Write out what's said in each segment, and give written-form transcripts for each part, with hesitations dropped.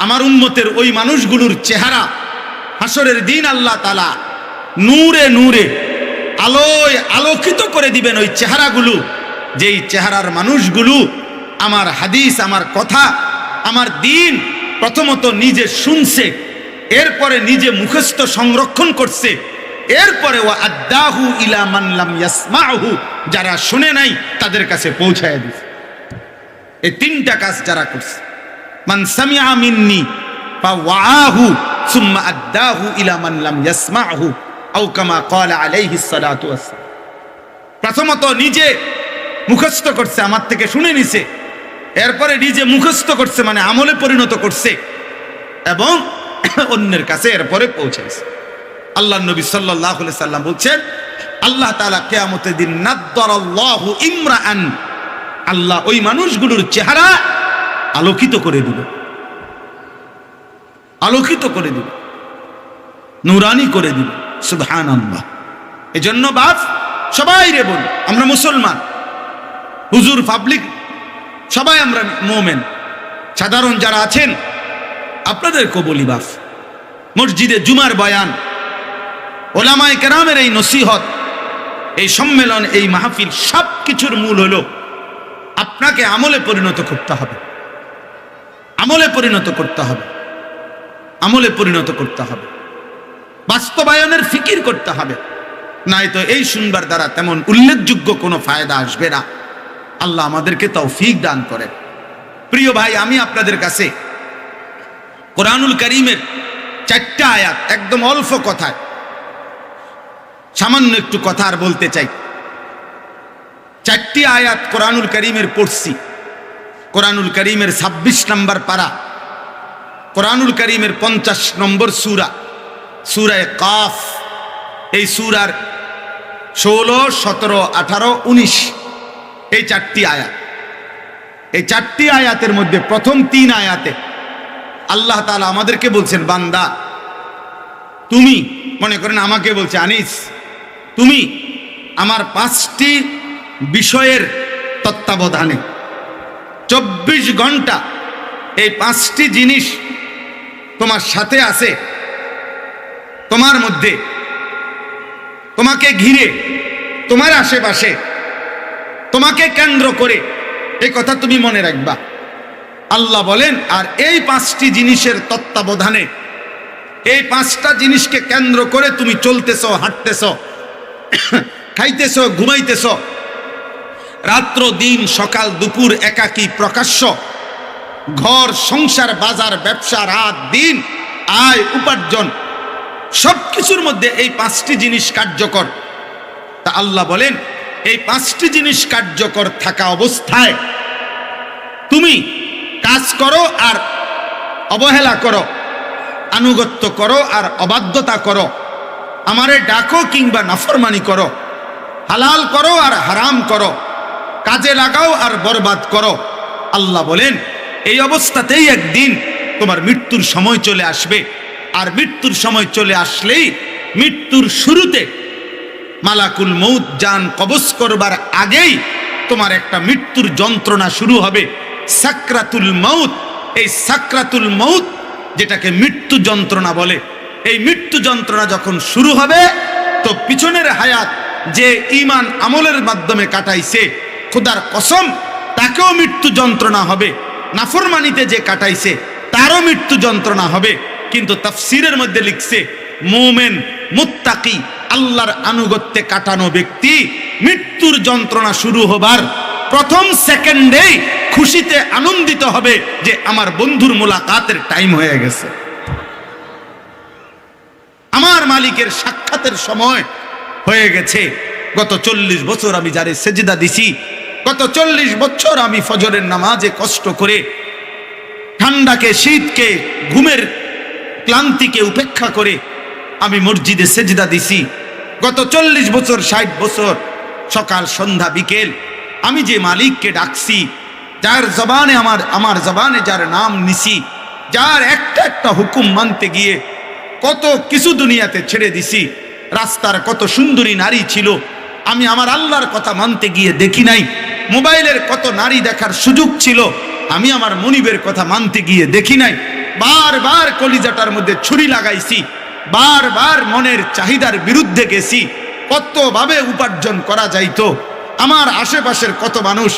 আমার উম্মতের ওই মানুষগুলোর চেহারা হাসরের দিন আল্লাহ তাআলা নূরে নূরে আলোয় আলোকিত করে দিবেন ওই চেহারাগুলো, যেই চেহারার মানুষগুলো আমার হাদিস, আমার কথা, আমার দিন প্রথমত নিজে শুনছে, এরপরে নিজে মুখস্থ সংরক্ষণ করছে, এরপরে ওয়া আদ্দাহু ইলা মান লাম ইয়াসমাহু, যারা শুনে নাই তাদের কাছে পৌঁছায় দিছে। এই তিনটা কাজ যারা করছে, মান সামিআ মিন্নি ফাওয়াহু সুম্মা আদ্দাহু ইলা মান লাম ইয়াসমাহু আও কামা ক্বালা আলাইহিস সালাতু ওয়াসসালাম। প্রথমত নিজে মুখস্থ করছে, আমার থেকে শুনে নিছে, এরপরে নিজে মুখস্থ করছে মানে আমলে পরিণত করছে, এবং অন্যের কাছে এরপরে পৌঁছাইছে। আল্লাহ নবী সাল্লাল্লাহু আলাইহি সাল্লাম বলছেন, আল্লাহ তাআলা কিয়ামতের দিন নাদ্দারাল্লাহু ইমরাআন, আল্লাহ ওই মানুষগুলোর চেহারা আলোকিত করে দিবে, আলোকিত করে দিবে, নূরানি করে দিবে। সুবহানাল্লাহ। এজন্য বাপ সবাই রে বল, আমরা মুসলমান, হুজুর, পাবলিক সবাই আমরা মুমিন, সাধারণ যারা আছেন আপনাদেরকে বলি বাপ, মসজিদে জুমার বয়ান, ওলামায়ে কেরামের এই নসিহত, এই সম্মেলন, এই মাহফিল, সব কিছুর মূল হলো আপনাকে আমলে পরিণত করতে হবে, আমলে পরিণত করতে হবে, আমলে পরিণত করতে হবে, বাস্তবায়নের ফিকির করতে হবে, নাই তো এই শুনবার দ্বারা তেমন উল্লেখযোগ্য কোনো ফায়দা আসবে না। আল্লাহ আমাদেরকে তৌফিক দান করেন। প্রিয় ভাই, আমি আপনাদের কাছে কোরআনুল কারীমের 4টা আয়াত, একদম অল্প কথায় সামান্য একটু কথা আর বলতে চাই। 4টি আয়াত কোরআনুল কারীমের পড়ছি। কোরআনুল কারীমের 26 নম্বর পারা, কোরআনুল কারীমের 50 নম্বর সূরা, সূরা কাফ। এই সূরার 16, 17, 18, 19 এই 4টি আয়াত। এই 4টি আয়াতের মধ্যে প্রথম 3 আয়াতে আল্লাহ তাআলা আমাদেরকে বলছেন, বান্দা তুমি, মনে করেন আমাকে বলছে, আনিস তুমি আমার 5টি বিষয়ের তত্ত্বাবধানে 24 ঘন্টা এই 5টি জিনিস তোমার সাথে আছে, তোমার মধ্যে, তোমাকে ঘিরে, তোমার আশেপাশে, তোমাকে কেন্দ্র করে, এই কথা তুমি মনে রাখবা। আল্লাহ বলেন, আর এই 5টি জিনিসের তত্ত্বাবধানে, এই 5টা জিনিসকে কেন্দ্র করে তুমি চলতেছো, হাঁটতেছো, খাইতেছো, ঘুমাইতেছো, রাত্র দিন, সকাল দুপুর, একাকী প্রকাশ্য, ঘর সংসার, বাজার ব্যবসা, রাত দিন, আয় উপার্জন, সবকিছুর মধ্যে এই 5টি জিনিস কার্যকর। তা আল্লাহ বলেন, এই 5টি জিনিস কার্যকর থাকা অবস্থায় তুমি কাজ করো আর অবহেলা করো, আনুগত্য করো আর অবাধ্যতা করো, আমারে ডাকো কিংবা নাফরমানি করো, হালাল করো আর হারাম করো, কাজে লাগাও আর বরবাদ করো। আল্লাহ বলেন, এই অবস্থাতেই একদিন তোমার মৃত্যুর সময় চলে আসবে। আর মৃত্যুর সময় চলে আসলেই, মৃত্যুর শুরুতে মালাকুল মউত জান কবজ করবার আগেই তোমার একটা মৃত্যুর যন্ত্রণা শুরু হবে, সাকরাতুল মউত। এই সাকরাতুল মউত, যেটাকে মৃত্যু যন্ত্রণা বলে, এই মৃত্যু যন্ত্রণা যখন শুরু হবে, তো পিছনের হায়াত যে ঈমান আমলের মাধ্যমে কাটাইছে, খোদার কসম তাকেও মৃত্যু যন্ত্রণা হবে, নাফরমানিতে যে কাটাইছে তারও মৃত্যু যন্ত্রণা হবে। কিন্তু তাফসীরের মধ্যে লিখছে, মুমিন, মুত্তাকি, আল্লাহর আনুগত্যে কাটানো ব্যক্তি মৃত্যুর যন্ত্রণা শুরু হবার প্রথম সেকেন্ডেই খুশিতে আনন্দিত হবে যে আমার বন্ধুর মোলাকাতের টাইম হয়ে গেছে, আমার মালিকের সাক্ষাতের সময় হয়ে গেছে। গত 40 বছর আমি যারে সেজদা দিছি, গত 40 বছর আমি ফজরের নামাজে কষ্ট করে, ঠান্ডাকে, শীতকে, ঘুমের ক্লান্তিকে উপেক্ষা করে আমি মসজিদে সেজদা দিছি। গত 40 বছর, 60 বছর, সকাল সন্ধ্যা বিকেল আমি যে মালিককে ডাকছি, যার জবানে আমার জবানে যার নাম নিছি, যার একটা একটা হুকুম মানতে গিয়ে কত কিছু দুনিয়াতে ছেড়ে দিছি। রাস্তার কত সুন্দরী নারী ছিল, আমি আমার আল্লাহর কথা মানতে গিয়ে দেখি নাই। মোবাইলের কত নারী দেখার সুযোগ ছিল, আমি আমার মনিবের কথা মানতে গিয়ে দেখি নাই। বারবার কলিজাটার মধ্যে ছুরি লাগাইছি, বারবার মনের চাহিদার বিরুদ্ধে গেছি। কতভাবে উপার্জন করা যাইতো। আমার আশেপাশের কত মানুষ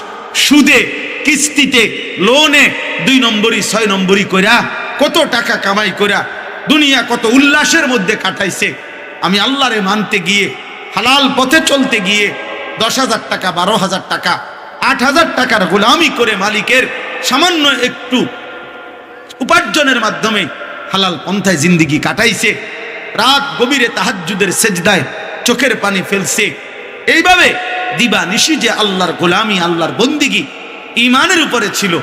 সুদে, কিস্তিতে, লোনে 2 নম্বরই 6 নম্বরই কইরা কত টাকা কামাই কইরা দুনিয়া কত উল্লাসের মধ্যে কাটাইছে। আমি আল্লাহরে মানতে গিয়ে, হালাল পথে চলতে গিয়ে 10,000 টাকা, 12,000 টাকা, 8,000 টাকার গোলামি করে মালিকের সামান্য একটু উপার্জনের মাধ্যমে হালাল পন্থায় জিন্দিগি কাটাইছে। রাত গভীরে তাহাজ্জুদের সেজদায় চোখের পানি ফেলছে। এইভাবে দিবা নিশি যে আল্লাহর গোলামি, আল্লাহর বন্দিগি ঈমানের উপরে ছিল।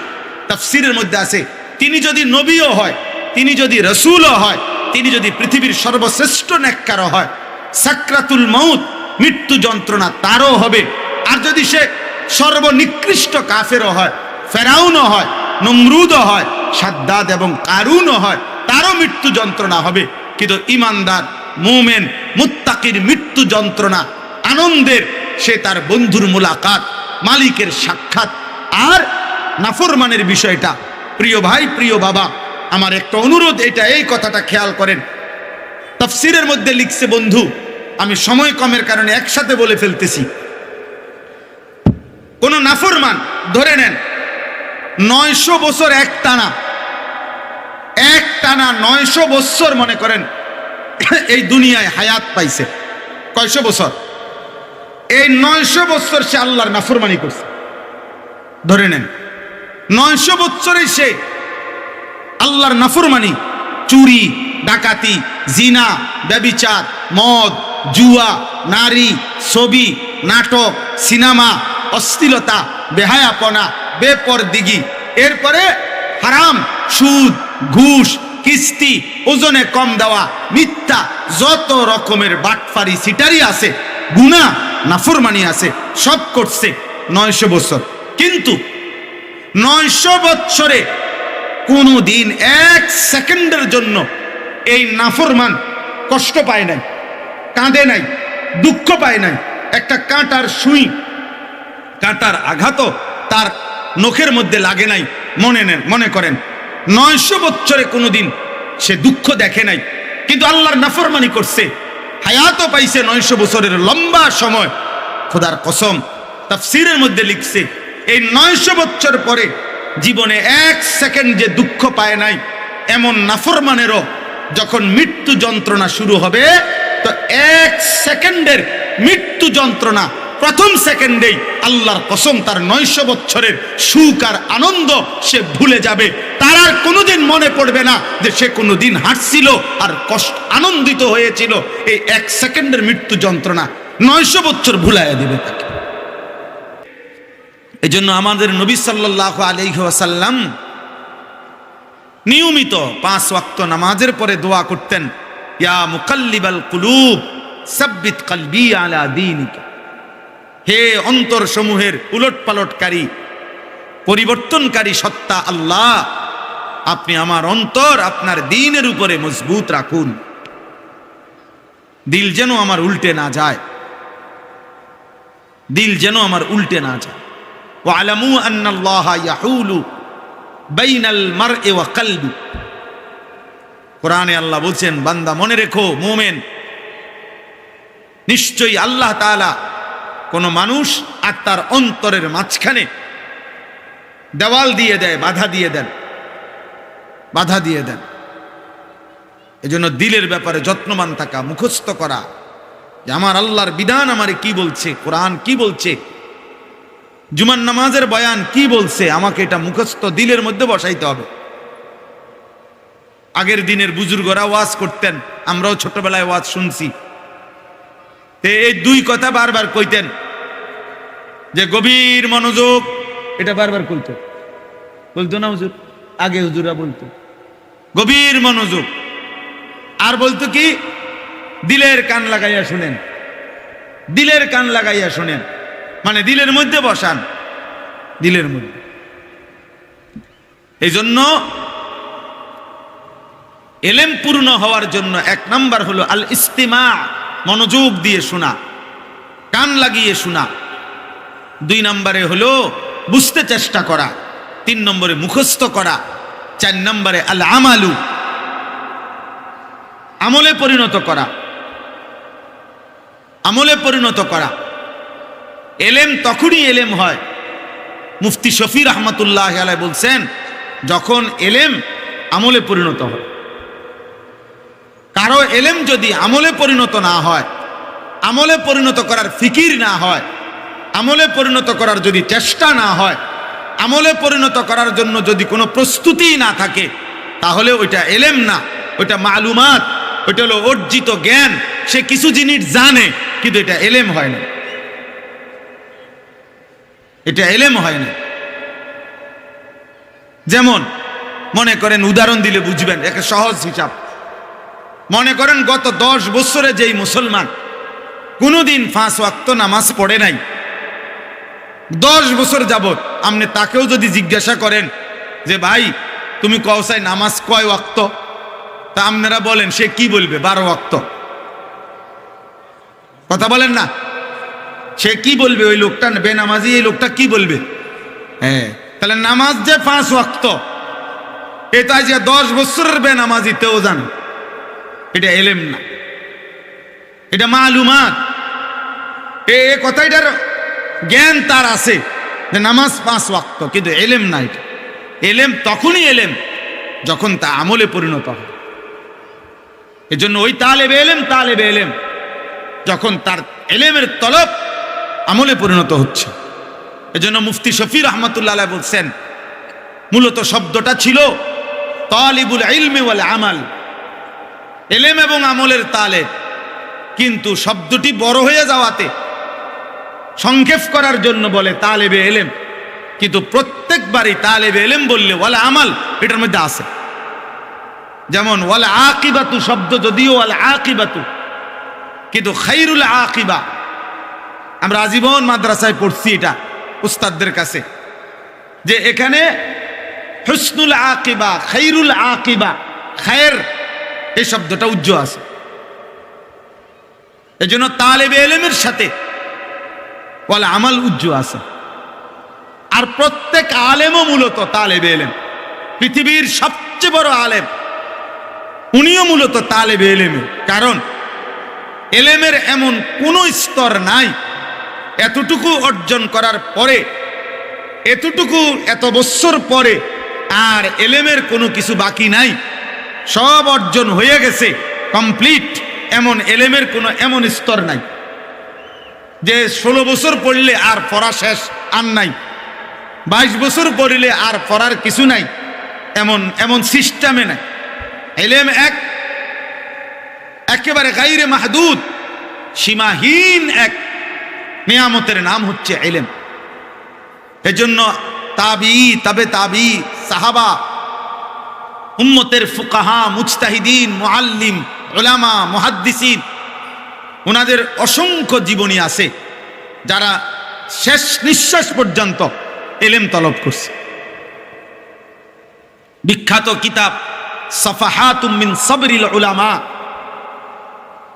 তাফসীরের মধ্যে আছে, তিনি যদি নবীও হয়, তিনি যদি রাসূলও হয়, তিনি যদি পৃথিবীর সর্বশ্রেষ্ঠ নেককার হয়, সাকরাতুল মাউত, মৃত্যু যন্ত্রণা তারও হবে। আর যদি সে সর্বনিকৃষ্ট কাফেরও হয়, ফেরাউনও হয়, নমরুদও হয়, সাদ্দাদ এবং কারুনও হয়, তারও মৃত্যু যন্ত্রণা হবে। কিন্তু ঈমানদার, মুমিন, মুত্তাকির মৃত্যু যন্ত্রণা আনন্দের। সে তার বন্ধুর মুলাকাত, মালিকের সাক্ষাৎ। আর নাফরমানের বিষয়টা, প্রিয় ভাই, প্রিয় বাবা, আমার একটা অনুরোধ, এটা এই কথাটা খেয়াল করেন। তাফসীরের মধ্যে লিখছে, বন্ধু আমি সময় কমের কারণে একসাথে বলে ফেলতেছি। কোন নাফরমান ধরে নেন 900 বছর একটানা 900 বছর মনে করেন এই দুনিয়ায় হায়াত পাইছে। কয়শো বছর? এই 900 বছর সে আল্লাহর নাফরমানি করছে। ধরে নেন 900 বছরে সে আল্লাহর নাফরমানি, চুরি, ডাকাতি, জিনা, ব্যভিচার, মদ, জুয়া, নারী, ছবি, নাটক, সিনেমা, অশ্লীলতা, বেহায়াপনা, বেপরদিগি, এরপরে হারাম, সুদ, ঘুষ, কিস্তি, ওজনে কম দেওয়া, মিথ্যা, যত রকমের বাটফারি সিটারি আছে, গুনাহ, নাফরমানি আছে, সব করছে 900 বছর। কিন্তু 900 বছরে কোনো দিন 1 সেকেন্ডের জন্য এই নাফরমান কষ্ট পায় নাই, কাঁদে নাই, দুঃখ পায় নাই। একটা কাঁটার সুই, কাঁটার আঘাতও তার নখের মধ্যে লাগে নাই। মনে করেন 900 বছরে কোনোদিন সে দুঃখ দেখে নাই, কিন্তু আল্লাহর নাফরমানি করছে, হায়াতও পাইছে 900 বছরের লম্বা সময়। খোদার কসম, তাফসীরের মধ্যে লিখছে, এই 900 বছর পরে জীবনে 1 সেকেন্ড যে দুঃখ পায় নাই, এমন নাফরমানেরও যখন মৃত্যু যন্ত্রণা শুরু হবে, তো 1 সেকেন্ডের মৃত্যু যন্ত্রণা প্রথম সেকেন্ডেই আল্লাহর কসম তার 900 বছরের সুখ আর আনন্দ সে ভুলে যাবে। তার আর কোনোদিন মনে পড়বে না যে সে কোনোদিন হাসছিল আর আনন্দিত হয়েছিল। এই 1 সেকেন্ডের মৃত্যু যন্ত্রণা 900 বছর ভুলাইয়া দিবে তাকে। এই জন্য আমাদের নবী সাল্লাল্লাহু আলাইহি ওয়াসাল্লাম নিয়মিত 5 ওয়াক্ত নামাজের পরে দোয়া করতেন, ইয়া মুকাল্লিবাল কুলুব সাব্বিত কলবি আলা দীনিকা। হে অন্তর সমূহের উলটপালটকারী, পরিবর্তনকারী সত্তা আল্লাহ, আপনি আমার অন্তর আপনার দ্বীনের উপরে মজবুত রাখুন। দিল যেন আমার উল্টে না যায়, দিল যেন আমার উল্টে না যায়। ওয়ালামু আন্নাল্লাহা ইয়াহুলু বাইনাল মারই ওয়া কলবি। কোরআনে আল্লাহ বলছেন, বান্দা মনে রেখো, মুমিন, নিশ্চয়ই আল্লাহ তাআলা কোন মানুষ আর তার অন্তরের মাঝখানে দেওয়াল দিয়ে দেয়, বাধা দিয়ে দেন, বাধা দিয়ে দেন। এজন্য দিলের ব্যাপারে যত্নবান থাকা, মুখস্থ করা যে আমার আল্লাহর বিধান আমারে কি বলছে, কোরআন কি বলছে, জুমার নামাজের বয়ান কি বলছে, আমাকে এটা মুখস্থ দিলের মধ্যে বসাইতে হবে। আগের দিনের বুজুর্গরা ওয়াজ করতেন, আমরাও ছোটবেলায় ওয়াজ শুনছি। এই 2 কথা বারবার কইতেন যে গভীর মনোযোগ, এটা বারবার বলতো না হুজুর, আগে হুজুরা বলতো গভীর মনোযোগ। আর বলতো কি, দিলের কান লাগাইয়া শুনেন, দিলের কান লাগাইয়া শুনেন, মানে দিলের মধ্যে বসান, দিলের মধ্যে। এই জন্য এলেম পূর্ণ হওয়ার জন্য 1 নাম্বার হলো আল ইস্তিমা, মনোযোগ দিয়ে শোনা, কান লাগিয়ে শোনা। 2 নম্বরে হলো বুঝতে চেষ্টা করা। 3 নম্বরে মুখস্থ করা। 4 নম্বরে আল আমালু, আমলে পরিণত করা। আমলে পরিণত করা। এলেম তখনই এলেম হয়, মুফতি শফি রহমতুল্লাহ আলাইহি বলছেন, যখন এলেম আমলে পরিণত হয়। কারো এলেম যদি আমলে পরিণত না হয়, আমলে পরিণত করার ফিকির না হয়, আমলে পরিণত করার যদি চেষ্টা না হয়, আমলে পরিণত করার জন্য যদি কোনো প্রস্তুতি না থাকে, তাহলে ওইটা এলেম না, ওইটা মালুমাত, ওইটা হলো অর্জিত জ্ঞান। সে কিছু জিনিস জানে, কিন্তু এটা এলেম হয় না, এটা এলেম হয় না। যেমন মনে করেন, উদাহরণ দিলে বুঝবেন, একটা সহজ হিসাব। মনে করেন গত 10 বছরে যেই মুসলমান কোনোদিন 5 ওয়াক্ত নামাজ পড়ে নাই, 10 বছর যাবত, আপনি তাকেও যদি জিজ্ঞাসা করেন যে ভাই তুমি কওসাই নামাজ কয় ওয়াক্ত, তা আপনারা বলেন, সে কি বলবে? 12 ওয়াক্ত। কথা বলেন না, সে কি বলবে? ওই লোকটা বেনামাজি, এই লোকটা কি বলবে? হ্যাঁ, তাহলে নামাজ যে 5 ওয়াক্ত, এটা যে 10 বছরের বেনামাজি তেও জানে, এটা এলেম না, এটা মালুমাত। এই কথাটার জ্ঞান তার আছে যে নামাজ 5 ওয়াক্ত, কিন্তু এলেম না। এটা এলেম তখনই এলেম যখন তা আমলে পরিণত হয়। এজন্য ওই তালেবে এলেম যখন তার এলেমের তলব আমলে পরিণত হচ্ছে। এজন্য মুফতি শফি রহমতুল্লাহ আলাইহি বলছেন, মূলত শব্দটা ছিল তালিবুল ইলমি ওয়াল আমাল, এলেম এবং আমলের তালেব, কিন্তু শব্দটি বড় হয়ে যাওয়াতে সংক্ষেপ করার জন্য বলে তালেবে এলেম, কিন্তু প্রত্যেকবারই তালেবে এলেম বললে ওয়াল আমাল এটার মধ্যে আছে। যেমন ওয়াল আকিবাতু শব্দ যদিও ওয়াল আকিবাতু, কিন্তু খাইরুল আকিবা, আমরা আজীবন মাদ্রাসায় পড়ছি এটা উস্তাদদের কাছে, যে এখানে হুসনুল আকিবা, খাইরুল আকিবা, খায়ের এই শব্দটা উজ্জ্ব আছে। এজন্য তালেবে এলেমের সাথে ওয়াল আমাল উজ্জ্ব আছে। আর প্রত্যেক আলেমও মূলত তালেবে এলেম। পৃথিবীর সবচেয়ে বড় আলেম উনিও মূলত তালেবে এলেম। কারণ এলেমের এমন কোন স্তর নাই এতটুকু অর্জন করার পরে, এত বছর পরে আর এলেমের কোনো কিছু বাকি নাই, সব অর্জন হয়ে গেছে, কমপ্লিট। এমন এলেমের কোনো এমন স্তর নাই যে 16 বছর পড়লে আর পড়া শেষ, আর নাই, 22 বছর পড়লে আর পড়ার কিছু নাই, এমন সিস্টেমে নাই। এলেম একেবারে গায়রে মাহদুদ, সীমাহীন এক নিয়ামতের নাম হচ্ছে এলেম। এজন্য তাবে তাবি, সাহাবা, উম্মতের ফুকাহা, মুজতাহিদিন, মুআল্লিম, উলামা, মুহাদ্দিসিন, ওনাদের অসংখ্য জীবনী আছে যারা শেষ নিঃশ্বাস পর্যন্ত এলেম তলব করছে। বিখ্যাত কিতাব সাফাহাতুম মিন সাবরিল উলামা,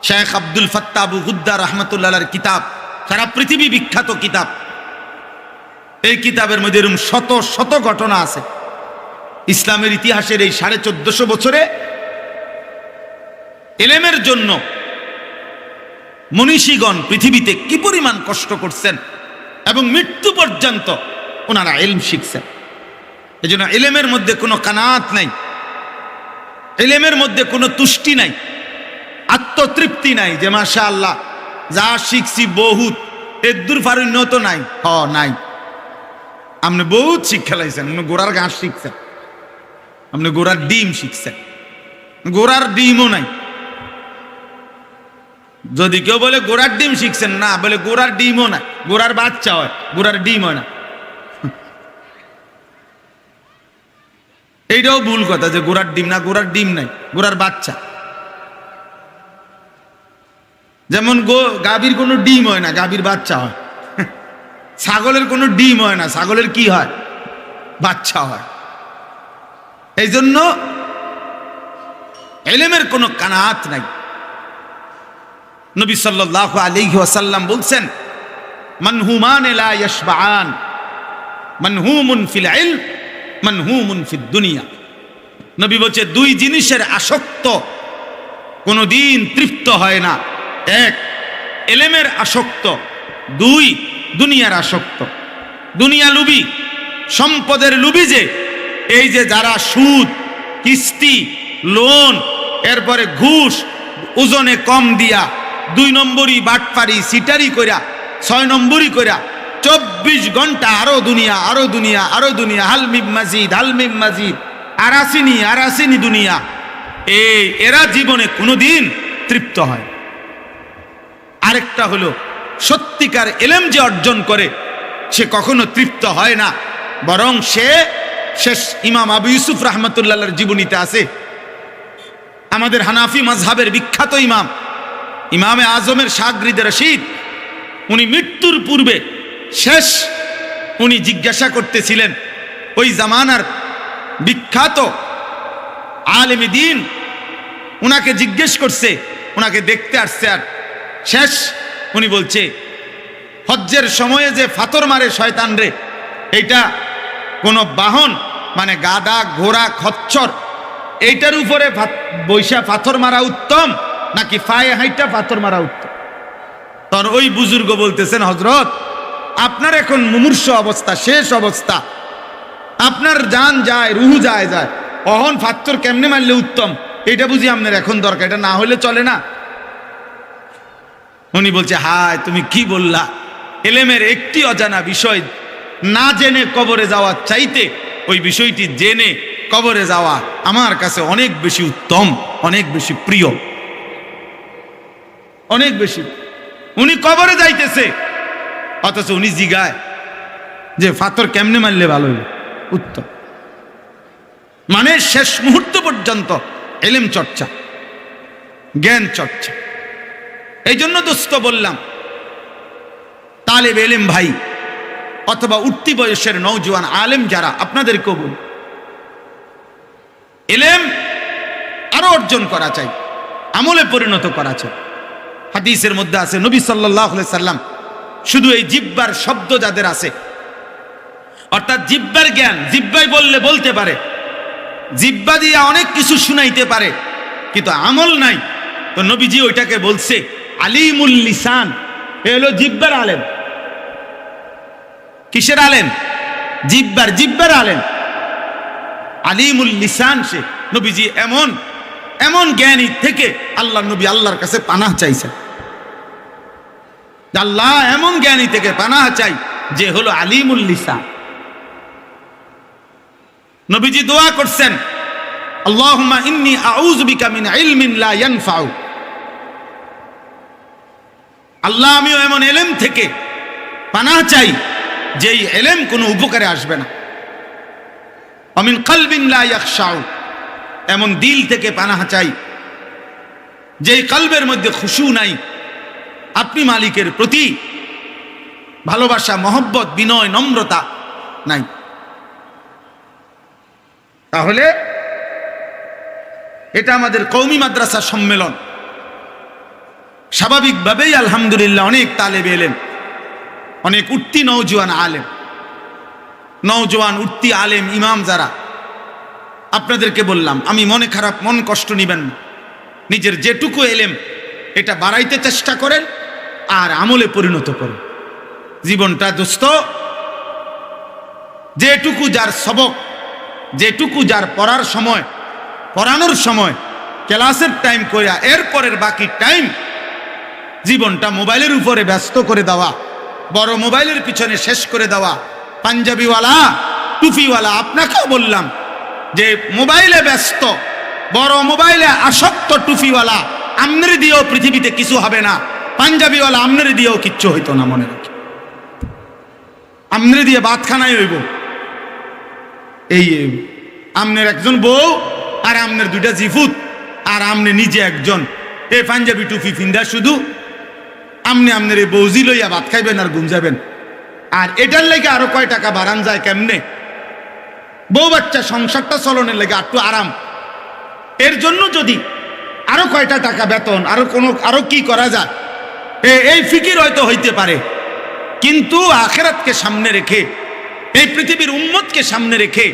শেখ আব্দুল ফাত্তাহ আবু গুদ্দা রাহমাতুল্লাহ আলাইহির কিতাব, সারা পৃথিবী বিখ্যাত কিতাব। এই কিতাবের মধ্যে এরকম শত শত ঘটনা আছে। ইসলামের ইতিহাসের এই 1450 বছরে এলেমের জন্য মনীষীগণ পৃথিবীতে কি পরিমাণ কষ্ট করছেন এবং মৃত্যু পর্যন্ত ওনারা ইলম শিখছেন। এজন্য ইলমের মধ্যে কোনো কানাত নাই, ইলমের মধ্যে কোনো তুষ্টি নাই, আত্মতৃপ্তি নাই যে মাশাআল্লাহ যা শিখছি বহুত, এর দূর ফারুণ্যত নাই। নাই, আপনি বহুত শিক্ষা লাইছেন, আপনি গোড়ার ঘাস শিখছেন, আপনি গোড়ার ডিম শিখছেন, গোড়ার ডিমও নাই। যদি কেউ বলে গোড়ার ডিম শিখছেন, না, বলে গোড়ার ডিমও নাই, গোড়ার বাচ্চা হয়, গোড়ার ডিম হয় না। এইটাও ভুল কথা যে গোড়ার ডিম না, গোড়ার ডিম নাই, গোড়ার বাচ্চা। যেমন গাভীর কোনো ডিম হয় না, গাভীর বাচ্চা হয়। ছাগলের কোনো ডিম হয় না, ছাগলের কি হয়? বাচ্চা হয়। এই জন্য ইলমের কোনো কানাত নাই। নবী সাল্লাল্লাহু আলাইহি ওয়াসাল্লাম বলছেন, মানহুমান লা ইয়াশবাআন, মানহুমুন ফিল ইলম, মানহুমুন ফিদ দুনিয়া। নবী বলছে দুই জিনিসের আসক্ত কোনোদিন তৃপ্ত হয় না। এক, এলেমের আসক্ত। দুই, দুনিয়ার আসক্ত। দুনিয়া লুবি, সম্পদের লুবি। যে এই যে যারা সুদ, কিস্তি, লোন, এরপরে ঘুষ, ওজনে কম দিয়া, 2 নম্বরই বাটপারি সিটারি কইরা, 6 নম্বরই কইরা 24 ঘন্টা আরো দুনিয়া, আরো দুনিয়া, আরো দুনিয়া, হালমিম মাজিদ, হালমিম মাজিদ, আরাসিনি আরাসিনি দুনিয়া। এরা জীবনে কোনোদিন তৃপ্ত হয়। আরেকটা হলো সত্যিকার এলেম যে অর্জন করে সে কখনো তৃপ্ত হয় না, বরং সে শেষ ইমাম আবু ইউসুফ রাহমাতুল্লাহর জীবনীতে আছে, আমাদের হানাফি মাযহাবের বিখ্যাত ইমামে আজমের শাগরিদ রশিদ, উনি মৃত্যুর পূর্বে শেষ উনি জিজ্ঞাসা করতেছিলেন, ওই জামানার বিখ্যাত আলেমে দ্বীন উনাকে জিজ্ঞেস করছে, উনাকে দেখতে আসছে। আর শেষ উনি বলছে, হজ্জের সময়ে যে ফাতর মারে শয়তান রে, এইটা কোনো বাহন মানে গাদা, ঘোড়া, খচ্চর, এইটার উপরে বৈশা পাথর মারা উত্তম নাকি পায়ে হাইটা পাথর মারা উত্তম? তখন ওই বুজুর্গ বলতেছেন, হযরত আপনার এখন মুমূর্ষ অবস্থা, শেষ অবস্থা, আপনার জান যায়, রুহু যায়, অহন পাথর কেমনে মারলে উত্তম, এটা বুঝি আপনার এখন দরকার, এটা না হলে চলে না। উনি বলছে, হায় তুমি কি বললা, এলেমের একটি অজানা বিষয় না জেনে কবরে যাওয়া চাইতে ওই বিষয়টি জেনে কবরে যাওয়া আমার কাছে অনেক বেশি উত্তম, অনেক বেশি প্রিয়, অনেক বেশি। উনি কবরে যাইতেছে, অথচ উনি জিগায় যে পাথর কেমনে মারলে ভালো হইল, উত্তম। মানে শেষ মুহূর্ত পর্যন্ত এলেম চর্চা, জ্ঞান চর্চা। এই জন্য দোস্ত বললাম, তালেব এলেম ভাই অথবা উঠতি বয়সের নওজোয়ান আলেম যারা, আপনাদেরকেও বল, এলেম আরো অর্জন করা চাই, আমলে পরিণত করা চাই। হাদিসের মধ্যে আছে, নবী সাল্লাল্লাহু আলাইহি সাল্লাম শুধু এই জিহ্বার শব্দ যাদের আছে, অর্থাৎ জিহ্বার জ্ঞান, জিহ্বায় বললে বলতে পারে, জিহ্বা দিয়ে অনেক কিছু শুনাইতে পারে, কিন্তু আমল নাই, তো নবীজি ওইটাকে বলছে আলিমুল লিসান। এ হলো জিহ্বার আলেম। কিসের আলেম? জিহ্বার আলেম, আলিমুল লিসান। সে নবীজি এমন এমন জ্ঞানী থেকে আল্লাহ নবী আল্লাহর কাছে পানাহ চাইছেন, আল্লাহ এমন জ্ঞানী থেকে পানাহ চাই যে হলো আলিমুল লিসান। নবীজি দোয়া করছেন, আল্লাহুম্মা ইন্নী আউযু বিকা মিন ইলমিন লা ইয়ানফাউ। আল্লাহ আমিও এমন এলেম থেকে পানাহ চাই যেই এলেম কোনো উপকারে আসবে না। অমিন কলবিন লা ইয়াখশাউ, এমন দিল থেকে পানাহ চাই যেই কলবের মধ্যে খুশু নাই, আপনি মালিকের প্রতি ভালোবাসা, মহব্বত, বিনয়, নম্রতা নাই। তাহলে এটা আমাদের কওমি মাদ্রাসা সম্মেলন, স্বাভাবিকভাবেই আলহামদুলিল্লাহ অনেক তালেবে এলেম, অনেক উঠতি নওজোয়ান আলেম, নওজোয়ান উঠতি আলেম ইমাম যারা, আপনাদেরকে বললাম, আমি মনে খারাপ, মন কষ্ট নিবেন না, নিজের যেটুকু এলেম এটা বাড়াইতে চেষ্টা করেন আর আমলে পরিণত করেন জীবনটা। দোস্ত, যেটুকু যার সবক, যেটুকু যার পড়ার সময়, পড়ানোর সময়, ক্লাসের টাইম কইরা এরপরের বাকি টাইম জীবনটা মোবাইলের উপরে ব্যস্ত করে দেওয়া, বড় মোবাইলের পিছনে শেষ করে দেওয়া, পাঞ্জাবিওয়ালা, টুপিওয়ালা। আপনাকেও বললাম যে মোবাইলে ব্যস্ত, বড় মোবাইলে আসক্ত টুপিওয়ালা, আমনের দিয়েও পৃথিবীতে কিছু হবে না, পাঞ্জাবিওয়ালা আমনের দিয়েও কিচ্ছু হইতো না, মনে রাখি। আমনের দিয়ে ভাতখানাই হইব, এই আমনের একজন বউ আর আমনের 2টা জিফুত, আর আমনে নিজে একজন, এই পাঞ্জাবি টুপি ফিন্দা শুধু আমনে আমনের এই বৌজি লইয়া ভাত খাইবেন আর গুঞ্জাবেন। আর এটার লেগে আরো কয় টাকা বাড়ান যায় কেমনে, বউ বাচ্চা সংসারটা চলনের লেগে একটু আরাম, এর জন্য যদি আরো কয়টা টাকা বেতন, আরো কি করা যায়, এই ফিকির হয়তো হইতে পারে। কিন্তু আখিরাতকে সামনে রেখে, এই পৃথিবীর উম্মতকে সামনে রেখে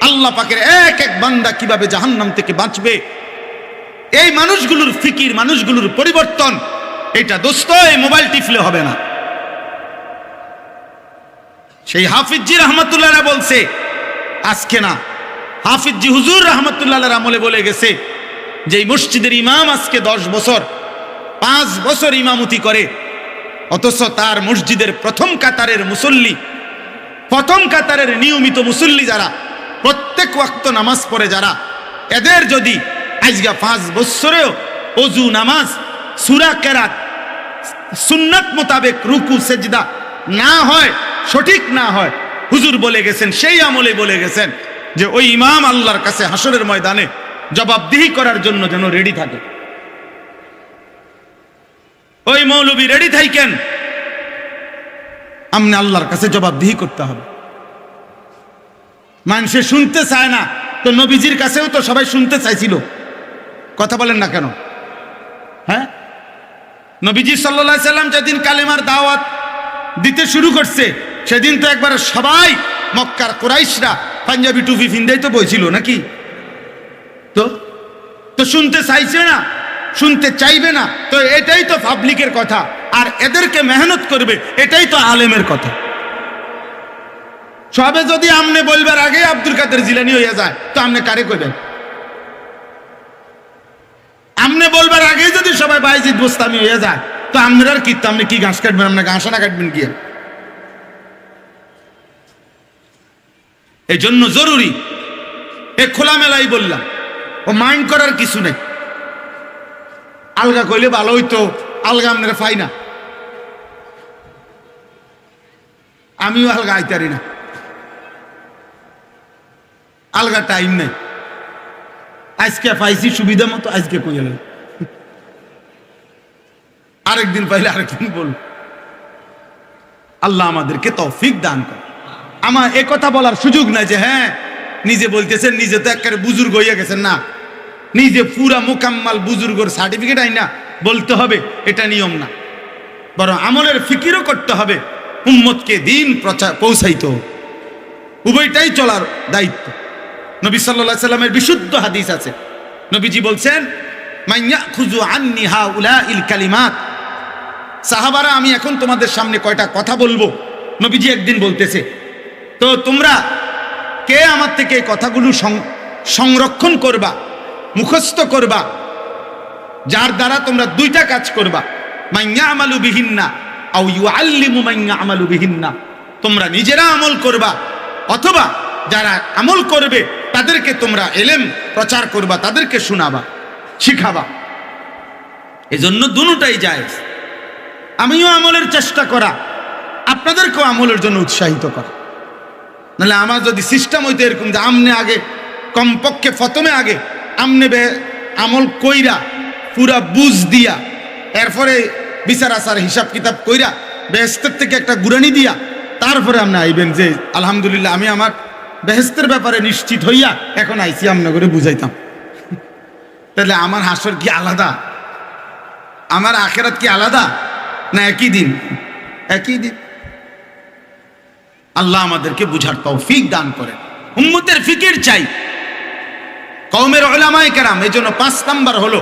আল্লাহ পাকের এক এক বান্দা কিভাবে জাহান্নাম থেকে বাঁচবে, এই মানুষগুলোর ফিকির, মানুষগুলোর পরিবর্তন, এটা দোস্ত এই মোবাইল টিপলে হবে না। সেই হাফিজি রহমতুল্লাহ বলছে, আজকে না, হাফিজি হুজুর রহমতুল্লাহ আমলে বলে গেছে যে এই মসজিদের ইমাম আজকে 10 বছর 5 বছর ইমামতি করে, অথচ তার মসজিদের প্রথম কাতারের মুসল্লি, প্রথম কাতারের নিয়মিত মুসল্লি যারা প্রত্যেক ওয়াক্ত নামাজ পড়ে যারা, এদের যদি আজকে 5 বছরেও ওযু নামাজ সূরা কেরাত সুন্নাত মোতাবেক রুকু সেজদা না হয়, সঠিক না হয়, হুজুর বলে গেছেন, সেই আমলে বলে গেছেন যে ওই ইমাম আল্লাহর কাছে হাসরের ময়দানে জবাবদিহি করার জন্য যেন রেডি থাকে। ওই মৌলবী রেডি থাকেন, আমনে আল্লাহর কাছে জবাবদিহি করতে হবে। মানুষে শুনতে চায় না, তো নবীজির কাছেও তো সবাই শুনতে চাইছিল, কথা বলেন না কেন? হ্যাঁ, নবীজি সাল্লাল্লাহু আলাইহি সাল্লাম যেদিন কালেমার দাওয়াত দিতে শুরু করছে, সেদিন তো একবার সবাই মক্কার কুরাইশরা পাঞ্জাবি টুপি ফিন্দাই তো বইছিল নাকি? তো শুনতে চাইছে না, শুনতে চাইবে না, তো এটাই তো পাবলিকের কথা, আর এদেরকে মেহনত করবে এটাই তো আলেমের কথা। সবে যদি আমনে বলবার আগে আব্দুল কাদের জিলানী হয়ে যায়, তো আমনে কারে কইবেন? আমনে বলবার আগে যদি সবাই বাইজিদ বোস্তামি হয়ে যায়, তো আমনের কি, তো আপনি কি ঘাস কাটবেন? আপনি ঘাস না কাটবেন কি? এই জন্য জরুরি, এ খোলামেলাই বললাম, ও মাইন্ড করার কিছু নেই। আলগা কইলে ভালো হইতো, আলগা আপনারা পাই না, আমিও আলগা আইতারি না, আলগা টাইম নেই। আজকে পাইছি সুবিধা মতো, আজকে কই গেলেন, আরেকদিন পাইলে আরেকদিন বল। আল্লাহ আমাদেরকে তৌফিক দান করে। আমার এ কথা বলার সুযোগ নাই যে হ্যাঁ নিজে বলতেছেন, নিজে তো একেবারে বুজুর্গ হইয়া গেছেন না, নিজে পুরা মোকাম্মাল বুজুর্গর সার্টিফিকেট আইনা বলতে হবে, এটা নিয়ম না। বরং আমলের ফিকিরও করতে হবে, উম্মতকে দিন পৌঁছাইতে হবে, উভয়টাই চলার দায়িত্ব। নবী সাল্লাল্লাহু আলাইহি সাল্লামের বিশুদ্ধ হাদিস আছে, নবীজি বলছেন, মাইয়া খুজু আন্নি হাউলাইল কালিমাত। সাহাবারা, আমি এখন তোমাদের সামনে কয়টা কথা বলবো। নবীজি একদিন বলতেছে, তো তোমরা কে আমার থেকে এই কথাগুলো সংরক্ষণ করবা, মুখস্থ করবা, যার দ্বারা তোমরা 2টা কাজ করবা, মাইয়া আমালু বিহিন্না আও ইউআল্লিমু মাইয়া আমালু বিহিন্না। তোমরা নিজেরা আমল করবা, অথবা যারা আমল করবে তাদেরকে তোমরা ইলম প্রচার করবা, তাদেরকে শোনাবা, শিখাবা। এজন্য দুটোটাই জায়েজ। আমিও আমলের চেষ্টা করা, আপনাদেরকেও আমলের জন্য উৎসাহিত করা। নাহলে আমার যদি সিস্টেম হইতো এরকম যে আমনে আগে, কমপক্ষে প্রথমে আগে আমনে আমল কইরা পুরা বুঝ দিয়া, এরপরে বিচার আচার হিসাব কিতাব কইরা বেহেস্তের থেকে একটা গুরানি দিয়া তারপরে আপনি আইবেন যে আলহামদুলিল্লাহ আমি আমার বেহেস্তের ব্যাপারে নিশ্চিত হইয়া এখন আইসি, আমনা করে বুঝাইতাম। তাহলে আমার হাসর কি আলাদা? আমার আখেরাত কি আলাদা? না একই দিন? একই দিন। আল্লাহ আমাদেরকে বুঝার তৌফিক দান করেন। উম্মতের ফিকির চাই, কওমের উলামায়ে কেরাম। এজন্য 5 নাম্বার হলো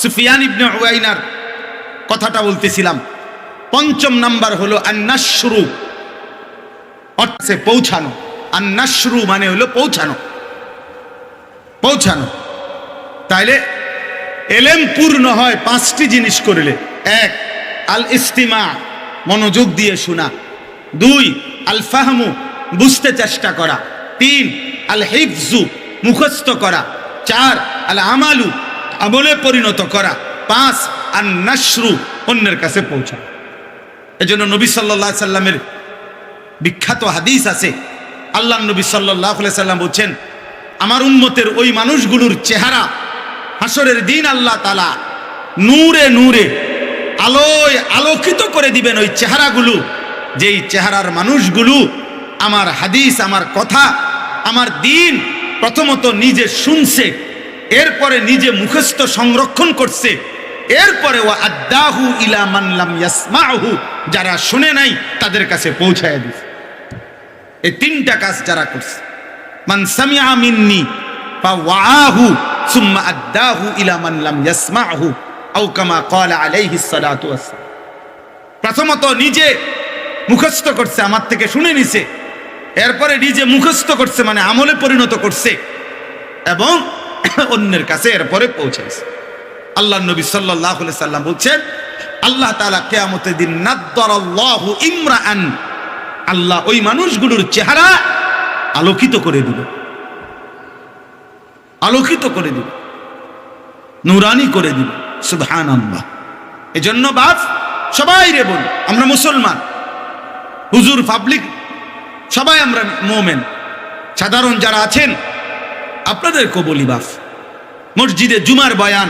সুফিয়ান ইবনে উয়াইনার কথাটা বলতেছিলাম। 5ম নাম্বার হলো আন-নাশরু, অর্থে পৌঁছানো। আন-নাশরু মানে হলো পৌঁছানো, পৌঁছানো। তাইলে এলেম পূর্ণ হয় 5টি জিনিস করলে। 1 আল ইস্তিমা, মনোযোগ দিয়ে শোনা। 2 আল ফাহমু, বুঝতে চেষ্টা করা। 3 আল হিফজু, মুখস্থ করা। 4 আল আমালু, আমলে পরিণত করা। 5 আন নাশরু, অন্যের কাছে পৌঁছা। এজন্য নবী সাল্লাল্লাহু আলাইহি সাল্লামের বিখ্যাত হাদিস আছে, আল্লাহ নবী সাল্লাল্লাহু আলাইহি সাল্লাম বলছেন, আমার উম্মতের ওই মানুষগুলোর চেহারা হাসরের দিন আল্লাহ তাআলা নূরে নূরে, আলোয় আলোকিত করে দিবেন ওই চেহারাগুলো, যেই চেহারার মানুষগুলো আমার হাদিস, আমার কথা, আমার দিন প্রথমত নিজে শুনছে, এরপরে নিজে মুখস্থ সংরক্ষণ করছে, এরপরে ওয়া আদ্দাহু ইলা মান লাম ইয়াসমাহু, যারা শুনে নাই তাদের কাছে পৌঁছায় দিছে। এই 3টা কাজ যারা করছে, মান সামিআ মিন্নি ফাওয়াহু সুম্মা আদ্দাহু ইলা মান লাম ইয়াসমাহু আও কামা ক্বালা আলাইহিস সালাতু ওয়াসসালাম। প্রথমত নিজে মুখস্থ করছে, আমার থেকে শুনে নিছে, এরপরে নিজে মুখস্থ করছে মানে আমলে পরিণত করছে এবং অন্যের কাছে এরপরে পৌঁছাইছে। আল্লাহ নবী সাল্লাল্লাহু আলাইহি সাল্লাম বলছেন, আল্লাহ তাআলা কিয়ামতের দিন নাদ্দারাল্লাহু ইমরাআন, আল্লাহ ওই মানুষগুলোর চেহারা আলোকিত করে দিবে, আলোকিত করে দিবে, নূরানি করে দিবে। সুবহানাল্লাহ। এজন্য বাপ সবাই রে বল, আমরা মুসলমান, হুজুর, পাবলিক সবাই আমরা মুমিন, সাধারণ যারা আছেন আপনাদেরকে বলি বাপ, মসজিদে জুমার বয়ান,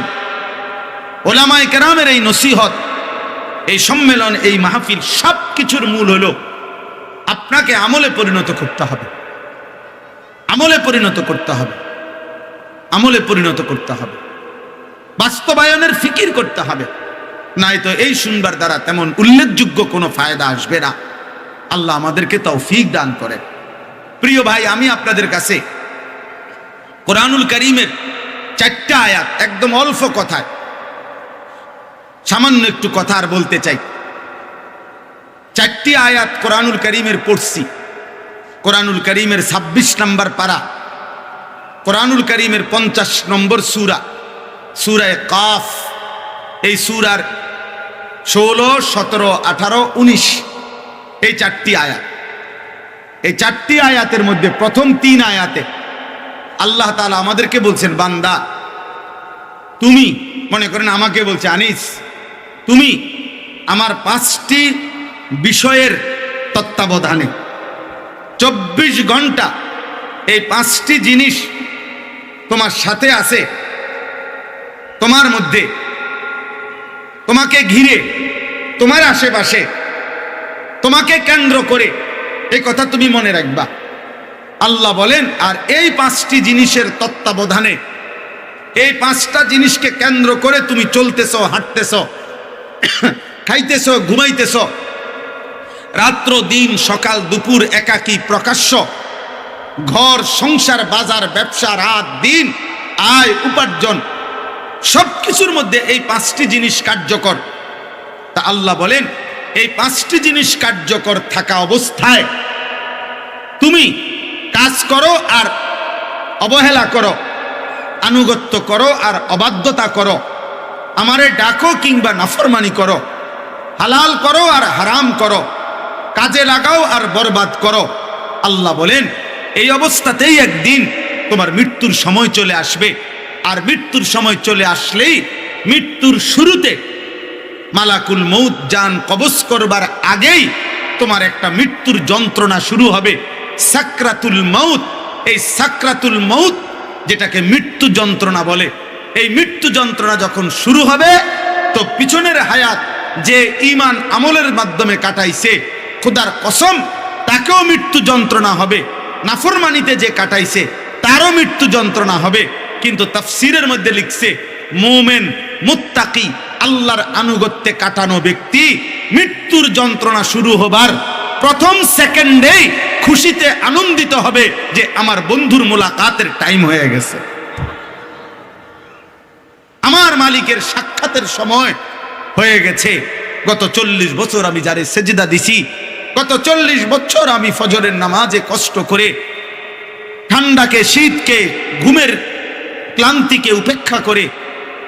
ওলামায়ে কেরামের এই নসিহত, এই সম্মেলন, এই মাহফিল, সব কিছুর মূল হলো আপনাকে আমলে পরিণত করতে হবে, আমলে পরিণত করতে হবে, আমলে পরিণত করতে হবে, বাস্তবায়নের ফিকির করতে হবে। নাই তো এই শুনবার দ্বারা তেমন উল্লেখযোগ্য কোনো ফায়দা আসবে না। আল্লাহ আমাদেরকে তৌফিক দান করেন। প্রিয় ভাই, আমি আপনাদের কাছে কোরআনুল কারীমের 4টা আয়াত, একদম অল্প কথায় সামান্য একটু কথা আর বলতে চাই। 4টি আয়াত কোরআনুল কারীমের পড়ছি। কোরআনুল কারীমের 26 নম্বর পারা, কোরআনুল কারীমের 50 নম্বর সূরা, সূরা কাফ। এই সূরার 16, 17, 18, 19 এই 4টি আয়াত। এই 4টি আয়াতের মধ্যে প্রথম 3 আয়াতে আল্লাহ তাআলা আমাদেরকে বলছেন, বান্দা তুমি, মনে করেন আমাকে বলছে, আনিস তুমি আমার 5টি বিষয়ের তত্ত্বাবধানে 24 ঘন্টা এই 5টি জিনিস তোমার সাথে আছে, তোমার মধ্যে, তোমাকে ঘিরে, তোমার আশেপাশে, তোমাকে কেন্দ্র করে, এই কথা তুমি মনে রাখবা। আল্লাহ বলেন, আর এই 5টি জিনিসের তত্ত্বাবধানে, এই 5টা জিনিসকে কেন্দ্র করে তুমি চলতেছ, হাঁটতেছ, খাইতেছ, ঘুমাইতেছ, রাত্র দিন, সকাল দুপুর, একাকী প্রকাশ্য, ঘর সংসার, বাজার ব্যবসা, রাত দিন, আয় উপার্জন, সব কিছুর মধ্যে এই 5টি জিনিস কার্যকর। তা আল্লাহ বলেন, এই 5টি জিনিস কার্যকর থাকা অবস্থায় তুমি কাজ করো আর অবহেলা করো, আনুগত্য করো আর অবাধ্যতা করো, আমারে ডাকো কিংবা নাফরমানি করো, হালাল করো আর হারাম করো, কাজে লাগাও আর বরবাদ করো। আল্লাহ বলেন, এই অবস্থাতেই একদিন তোমার মৃত্যুর সময় চলে আসবে। আর মৃত্যুর সময় চলে আসলেই, মৃত্যুর শুরুতে মালাকুল মউত জান কবজ করবার আগেই তোমার একটা মৃত্যুর যন্ত্রণা শুরু হবে, সাকরাতুল মউত। এই সাকরাতুল মউত, যেটাকে মৃত্যু যন্ত্রণা বলে, এই মৃত্যু যন্ত্রণা যখন শুরু হবে, তো পিছনের হায়াত যে ঈমান আমলের মাধ্যমে কাটাইছে, খোদার কসম তাকেও মৃত্যু যন্ত্রণা হবে, নাফরমানিতে যে কাটাইছে তারও মৃত্যু যন্ত্রণা হবে। কিন্তু তাফসীরের মধ্যে লিখছে, মুমিন, মুত্তাকি, আল্লাহর আনুগত্যে কাটানো ব্যক্তি মৃত্যুর যন্ত্রণা শুরু হবার প্রথম সেকেন্ডেই খুশিতে আনন্দিত হবে যে আমার বন্ধুর মোলাকাতের টাইম হয়ে গেছে, আমার মালিকের সাক্ষাতের সময় হয়ে গেছে। গত 40 বছর আমি যারে সেজদা দিছি, গত 40 বছর আমি ফজরের নামাজে কষ্ট করে, ঠান্ডাকে, শীতকে, ঘুমের ক্লান্তিকে উপেক্ষা করে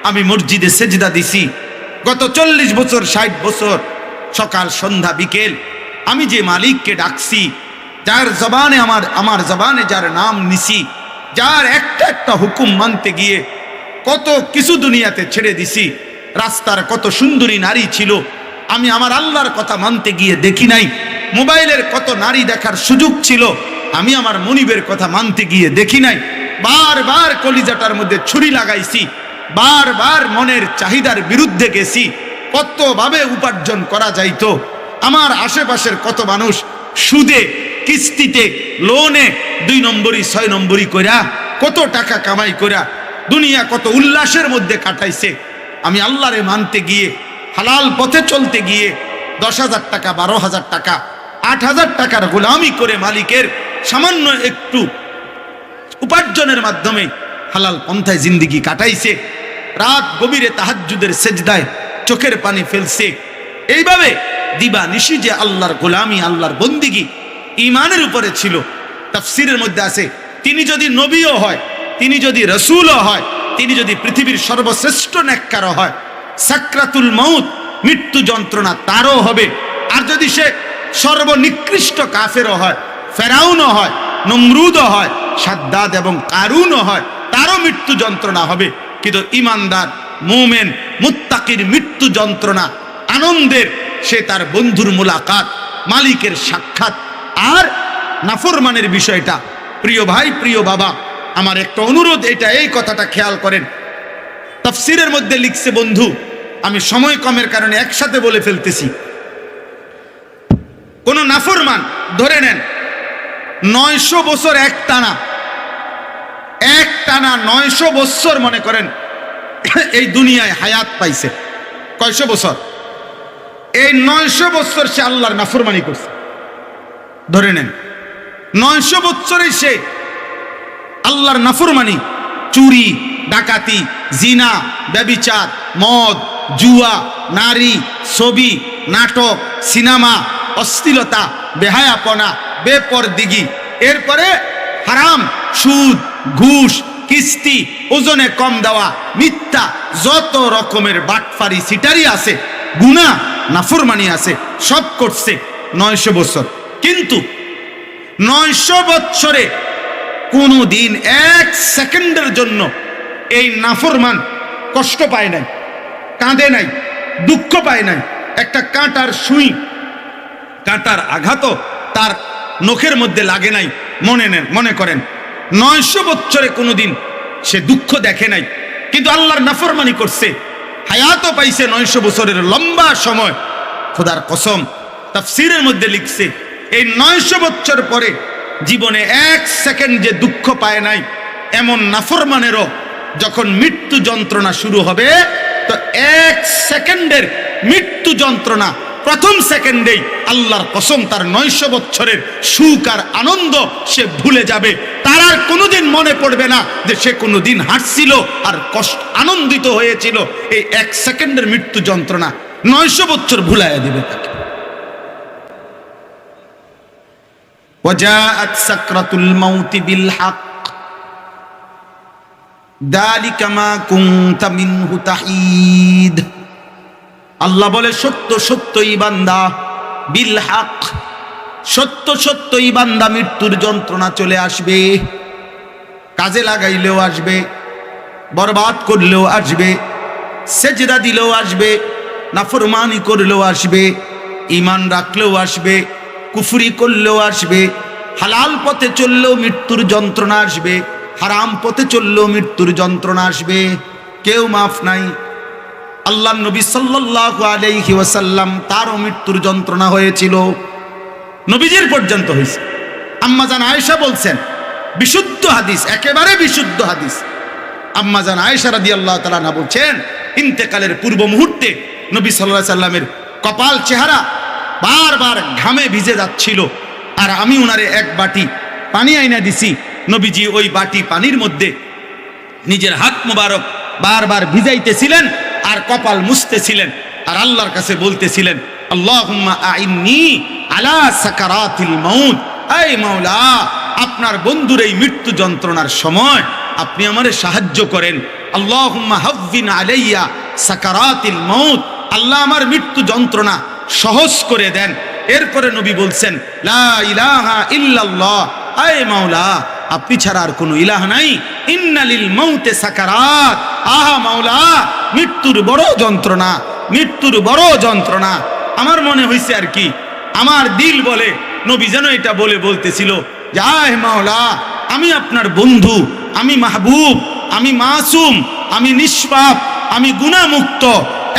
আমি মসজিদে সেজদা দিছি। গত 40 বছর, 60 বছর, সকাল সন্ধ্যা বিকেল আমি যে মালিককে ডাকছি, যার জবানে আমার জবানে যার নাম নিছি, যার একটা একটা হুকুম মানতে গিয়ে কত কিছু দুনিয়াতে ছেড়ে দিছি। রাস্তার কত সুন্দরী নারী ছিল, আমি আমার আল্লাহর কথা মানতে গিয়ে দেখি নাই। মোবাইলের কত নারী দেখার সুযোগ ছিল, আমি আমার মনিবের কথা মানতে গিয়ে দেখি নাই। বারবার কলিজাটার মধ্যে ছুরি লাগাইছি, বারবার মনের চাহিদার বিরুদ্ধে গেছি। কতভাবে উপার্জন করা যাইতো, আমার আশেপাশের কত মানুষ সুদে, কিস্তিতে, লোনে 2 নম্বরি 6 নম্বরি কইরা কত টাকা কামাই কইরা দুনিয়া কত উল্লাসের মধ্যে কাটাইছে। আমি আল্লাহরে মানতে গিয়ে, হালাল পথে চলতে গিয়ে 10,000 টাকা, 12,000 টাকা, 8,000 টাকার গোলামি করে মালিকের সামান্য একটু উপার্জনের মাধ্যমে হালাল পন্থায় জিন্দিগি কাটাইছে, রাত গভীরে তাহাজ্জুদের সেজদায় চোখের পানি ফেলছে। এইভাবে দিবা নিশি যে আল্লাহর গোলামি, আল্লাহর বন্দিগি ঈমানের উপরে ছিল। তাফসীরের মধ্যে আছে, তিনি যদি নবীও হয়, তিনি যদি রাসূলও হয়, তিনি যদি পৃথিবীর সর্বশ্রেষ্ঠ নেককারও হয়, সাকরাতুল মাউত মৃত্যু যন্ত্রণা তারও হবে। আর যদি সে সর্বনিকৃষ্ট কাফেরও হয়, ফেরাউনও হয়, নমরুদও হয়, সাদ্দাদ এবং কারুনও হয়, তারও মৃত্যু যন্ত্রণা হবে। কিন্তু ঈমানদার মুমিন মুত্তাকির মৃত্যু যন্ত্রণা আনন্দের, সে তার বন্ধুর মুলাকাত, মালিকের সাক্ষাৎ। আর নাফরমানের বিষয়টা, প্রিয় ভাই প্রিয় বাবা, আমার একটা অনুরোধ, এটা এই কথাটা খেয়াল করেন। তাফসীরের মধ্যে লিখছে, বন্ধু আমি সময় কমের কারণে একসাথে বলে ফেলতেছি, কোন নাফরমান ধরে নেন 900 বছর একটানা 900 বছর মনে করেন এই দুনিয়ায় হায়াত পাইছে। কয়শো বছর? এই 900 বছর সে আল্লাহর নাফরমানি করছে। ধরে নেন 900 বছরে সে আল্লাহর নাফরমানি, চুরি, ডাকাতি, জিনা, ব্যভিচার, মদ, জুয়া, নারী, ছবি, নাটক, সিনেমা, অশ্লীলতা, বেহায়াপনা, বেপরদিগি, এরপরে হারাম, সুদ, ঘুষ, কিস্তি, ওজনে কম দেওয়া, মিথ্যা, যত রকমের বাটফারি সিটারি আছে, গুনাহ নাফরমানি আছে, সব করছে 900 বছর। কিন্তু 900 বছরে কোনদিন 1 সেকেন্ডের জন্য এই নাফরমান কষ্ট পায় নাই, কাঁদে নাই, দুঃখ পায় নাই। একটা কাঁটার সুই, কাঁটার আঘাতও তার নখের মধ্যে লাগে নাই। মনে করেন 900 বছরে কোনোদিন সে দুঃখ দেখে নাই, কিন্তু আল্লাহর নাফরমানি করছে, হায়াতও পাইছে 900 বছরের লম্বা সময়। খোদার কসম, তাফসীরের মধ্যে লিখছে, এই 900 বছর পরে জীবনে 1 সেকেন্ড যে দুঃখ পায় নাই, এমন নাফরমানেরও যখন মৃত্যু যন্ত্রণা শুরু হবে, তো 1 সেকেন্ডের মৃত্যু যন্ত্রণা প্রথম সেকেন্ডেই আল্লাহর কসম তার 900 বছরের সুখ আর আনন্দ সে ভুলে যাবে। তার আর কোনোদিন মনে পড়বে না যে সে কোনোদিন হাসছিল আর আনন্দিত হয়েছিল। এই 1 সেকেন্ডের মৃত্যু যন্ত্রণা 900 বছর ভুলাইয়া দিবে তাকে। ওয়াজাআত সাকরাতুল মাউতি বিল হক যালিকা মা কুনতা মিনহু তাহিদ। আল্লাহ বলে, সত্য সত্যই বান্দা, বিল হক, সত্য সত্যই বান্দা মৃত্যুর যন্ত্রণা চলে আসবে। কাজে লাগাইলেও আসবে, বরবাদ করলেও আসবে, সেজদা দিলেও আসবে, নাফরমানি করলেও আসবে, ঈমান রাখলেও আসবে, কুফরি করলেও আসবে, হালাল পথে চললেও মৃত্যুর যন্ত্রণা আসবে, হারাম পথে চললেও মৃত্যুর যন্ত্রণা আসবে। কেউ মাফ নাই। আল্লাহ নবী সাল্লাল্লাহু আলাইহি ওয়াসাল্লাম, তারও মৃত্যুর যন্ত্রণা হয়েছিল, নবীজির পর্যন্ত হয়েছে। আম্মাজান আয়েশা বলছেন, বিশুদ্ধ হাদিস, একেবারে বিশুদ্ধ হাদিস, আম্মাজান আয়েশা রাদিয়াল্লাহু তাআলা আনহা বলছেন, ইন্তেকালের পূর্ব মুহূর্তে নবী সাল্লাল্লাহু আলাইহি সাল্লামের কপাল, চেহারা বারবার ঘামে ভিজে যাচ্ছিল। আর আমি উনারে এক বাটি পানি আইনা দিছি। নবীজি ওই বাটি পানির মধ্যে নিজের হাত মুবারক বারবার ভিজাইতেছিলেন আর কপাল মুছতেছিলেন, আর আল্লাহর কাছে বলতেছিলেন, আল্লাহুম্মা আইন্নি আলা সাকারাতিল মাউত, এই মাওলা, আপনার বন্ধুর এই মৃত্যু যন্ত্রণার সময় আপনি আমারে সাহায্য করেন। আল্লাহুম্মা হাవ్বিন আলাইয়া সাকারাতিল মাউত, আল্লাহ আমার মৃত্যু যন্ত্রণা সহজ করে দেন। এরপরে নবী বলছেন, লা ইলাহা ইল্লাল্লাহ, এই মাওলা, আপনি ছাড়া আর কোনো ইলাহ নাই। ইন্নালিল মাউতে সাকারাত, আহা মাওলা, মৃত্যুর বড় যন্ত্রণা, মৃত্যুর বড় যন্ত্রণা। আমার মনে হয়েছে আর কি, আমার দিল বলে, নবী যেন এটা বলে বলতেছিল, যে আহ মাওলা, আমি আপনার বন্ধু, আমি মাহবুব, আমি মাসুম, আমি নিষ্পাপ, আমি গুনাহমুক্ত,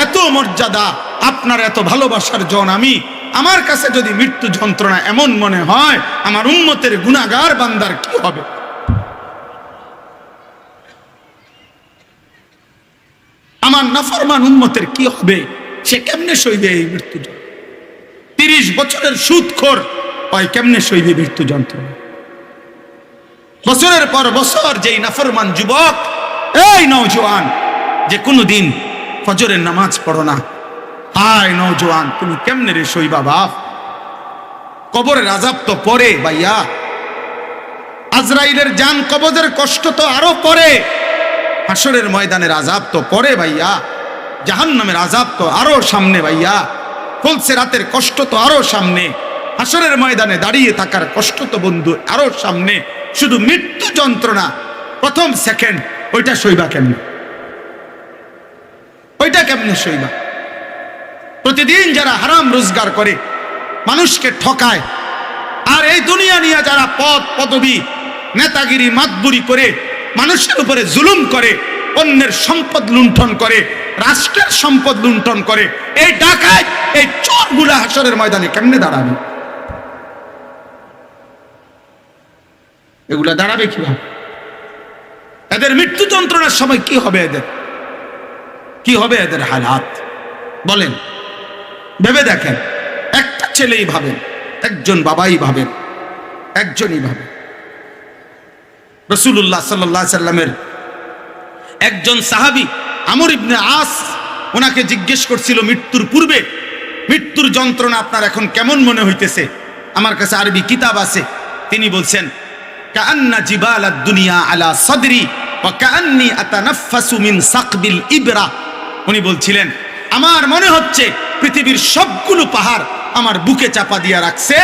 এত মর্যাদা, আপনার এত ভালোবাসার জন আমি। আমার কাছে যদি মৃত্যু যন্ত্রণা এমন মনে হয়, আমার উম্মতের গুনাহগার বান্দার কি হবে? আমার নাফরমান উম্মতের কি হবে? সে কেমনে সইবে এই মৃত্যু যন্ত্রণা? 30 বছরের সুদখোর হয় কেমনে সইবে মৃত্যু যন্ত্রণা? বছরের পর বছর যেই নাফরমান যুবক, এই নওজোয়ান, যে কোনোদিন ফজরের নামাজ পড়ো না, হায় নওজোয়ান, তুমি কেমনে রে সইবা বাপ? কবরের আযাব তো পরে ভাইয়া, আজরাইলের জান কবজের কষ্ট তো আরো পরে, হাসরের ময়দানের আযাব তো পরে ভাইয়া, জাহান্নামের আযাব তো আরো সামনে ভাইয়া, ফুলসিরাতের কষ্ট তো আরো সামনে, হাসরের ময়দানে দাঁড়িয়ে থাকার কষ্ট তো বন্ধু আরো সামনে। শুধু মৃত্যু যন্ত্রণা প্রথম সেকেন্ড, ওইটা সইবা কেমনে? ওইটা কেমনে সইবা? প্রতিদিন যারা হারাম রোজগার করে, মানুষকে ঠকায়, আর এই দুনিয়া নিয়ে যারা পদ পদবী নেতাগিরি মাতবুরি করে মানুষের উপরে জুলুম করে, অন্যের সম্পদ লুণ্ঠন করে, রাষ্ট্রের সম্পদ লুণ্ঠন করে, এই ডাকাত, এই চোরগুলা হাসরের ময়দানে কেমনে দাঁড়াবে? এগুলা দাঁড়াবে কিভাবে? এদের মৃত্যু যন্ত্রণার সময় কি হবে? এদের কি হবে? এদের হালাত বলেন, ভেবে দেখেন। একটা ছেলেই ভাবেন, একজন বাবাই ভাবেন, একজনই ভাবেন। রাসূলুল্লাহ সাল্লাল্লাহু আলাইহি সাল্লামের একজন সাহাবী আমর ইবনে আস, ওনাকে জিজ্ঞেস করছিল মৃত্যুর পূর্বে, মৃত্যুর যন্ত্রণা আপনার এখন কেমন মনে হইতেছে? আমার কাছে আরবি কিতাব আছে। তিনি বলছেন, কাআন্না জিবালাদ দুনিয়া আলা সাদরি ওয়া কাআন্নী আতানাফাসু মিন সাকবিল ইবরা। উনি বলছিলেন, আমার মনে হচ্ছে পৃথিবীর সবগুলো পাহাড় আমার বুকে চাপা দিয়া রাখছে,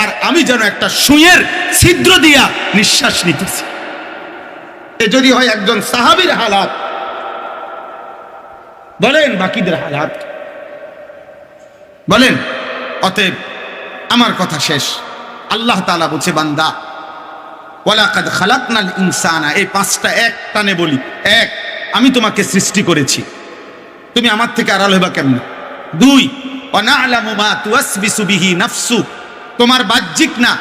আর আমি যেন একটা সুইয়ের ছিদ্র দিয়া নিঃশ্বাস নিতেছি। এ যদি হয় একজন সাহাবীর হালাত, বলেন বাকিদের হালাত বলেন। অতএব আমার কথা শেষ। আল্লাহ তাআলা বলছে, বান্দা, ওয়ালাকাদ খালাকনাল ইনসানা, এই পাঁচটা এক টানে বলি। এক, আমি তোমাকে সৃষ্টি করেছি, তুমি আমার থেকে আড়াল হইবা কেমনে? দুই, ওয়ানা'লামু মা তুওয়াসবিসু বিহি নাফসু, তোমার বাহ্যিক না